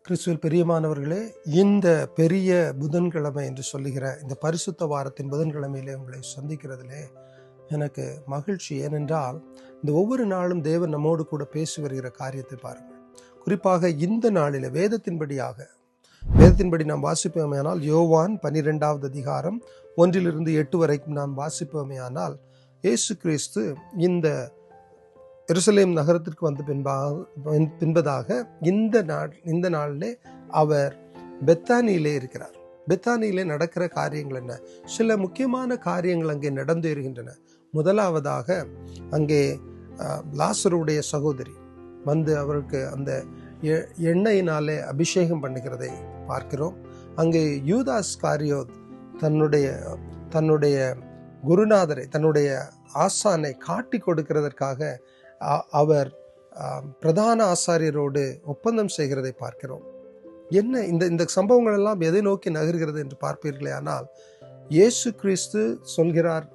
கிறிஸ்துவில் பிரியமானவர்களே, இந்த பெரிய புதன்கிழமை என்று சொல்லுகிற இந்த பரிசுத்த வாரத்தின் புதன்கிழமையிலே உங்களை சந்திக்கிறதிலே எனக்கு மகிழ்ச்சி. ஏனென்றால் இந்த ஒவ்வொரு நாளும் தேவன் நம்மோடு கூட பேசி வருகிற காரியத்தை பாருங்கள். குறிப்பாக இந்த நாளில் வேதத்தின்படி நாம் வாசிப்போமேயானால் யோவான் 12வது அதிகாரம் 1-8 வரைக்கும் நாம் வாசிப்போமேயானால் இயேசு கிறிஸ்து இந்த எருசலேம் நகரத்திற்கு வந்த பின்பதாக இந்த நாளிலே அவர் பெத்தானியிலே இருக்கிறார். பெத்தானியிலே நடக்கிற காரியங்கள் என்ன? சில முக்கியமான காரியங்கள் அங்கே நடந்து இருக்கின்றன. முதலாவதாக அங்கே லாசருடைய சகோதரி வந்து அவருக்கு அந்த எண்ணெயினாலே அபிஷேகம் பண்ணுகிறதை பார்க்கிறோம். அங்கே யூதாஸ் காரியோத் தன்னுடைய குருநாதரை, தன்னுடைய ஆசானை காட்டி கொடுக்கிறதற்காக அவர் பிரதான ஆசாரியரோடு ஒப்பந்தம் செய்கிறதை பார்க்கிறோம். என்ன இந்த சம்பவங்கள் எல்லாம் எதை நோக்கி நகர்கிறது என்று பார்ப்பீர்களே ஆனால், இயேசு கிறிஸ்து சொல்கிறார்,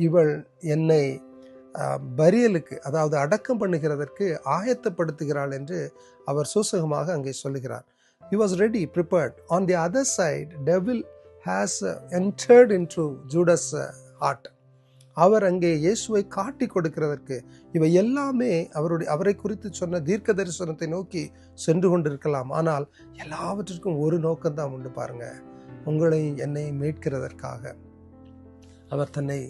இவள் என்னை பரியலுக்கு, அதாவது அடக்கம் பண்ணுகிறதற்கு ஆயத்தப்படுத்துகிறாள் என்று அவர் சூசகமாக அங்கே சொல்லுகிறார். He was ready, prepared. On the other side, devil has entered into Judas' heart. அவர் அங்கே இயேசுவை காட்டி கொடுக்கிறதற்கு இவை எல்லாமே அவரை குறித்து சொன்ன தீர்க்க தரிசனத்தை நோக்கி சென்று கொண்டிருக்கலாம். ஆனால் எல்லாவற்றிற்கும் ஒரு நோக்கம்தான் உண்டு பாருங்க. உங்களை என்னை மீட்கிறதற்காக அவர் தன்னை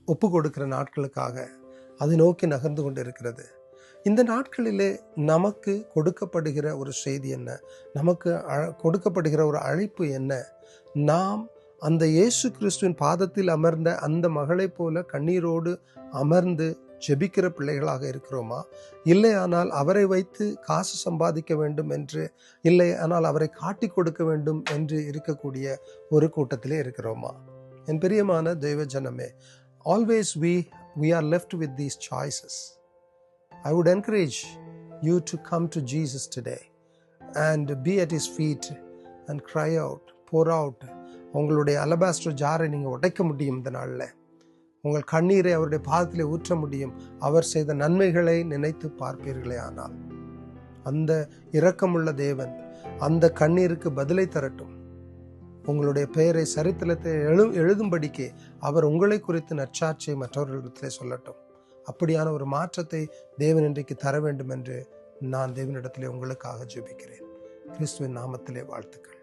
ஒப்பு கொடுக்கிற நாட்களுக்காக அதை நோக்கி நகர்ந்து கொண்டு இருக்கிறது. இந்த நாட்களிலே நமக்கு கொடுக்கப்படுகிற ஒரு செய்தி என்ன? நமக்கு கொடுக்கப்படுகிற ஒரு அழைப்பு என்ன? நாம் அந்த இயேசு கிறிஸ்துவின் பாதத்தில் அமர்ந்த அந்த மகளை போல கண்ணீரோடு அமர்ந்து ஜெபிக்கிற பிள்ளைகளாக இருக்கிறோமா? இல்லையானால் அவரை வைத்து காசு சம்பாதிக்க வேண்டும் என்று, இல்லையானால் அவரை காட்டி கொடுக்க வேண்டும் என்று இருக்கக்கூடிய ஒரு கூட்டத்திலே இருக்கிறோமா? என் பிரியமான தெய்வ ஜனமே, always we are left with these choices. I would encourage you to come to Jesus today and be at his feet and cry out, pour out. உங்களுடைய அலபாஸ்டர் ஜாரை நீங்கள் உடைக்க முடியும். இந்த நாளில் உங்கள் கண்ணீரை அவருடைய பாதத்திலே ஊற்ற முடியும். அவர் செய்த நன்மைகளை நினைத்து பார்ப்பீர்களே ஆனால், அந்த இரக்கமுள்ள தேவன் அந்த கண்ணீருக்கு பதிலை தரட்டும். உங்களுடைய பெயரை சரித்திரத்தை எழுதும்படிக்கு அவர் உங்களை குறித்து நற்சாட்சியை மற்றவர்களிடத்திலே சொல்லட்டும். அப்படியான ஒரு மாற்றத்தை தேவன் இன்றைக்கு தர வேண்டும் என்று நான் தேவனிடத்திலே உங்களுக்காக ஜெபிக்கிறேன். கிறிஸ்துவின் நாமத்திலே வாழ்த்துக்கள்.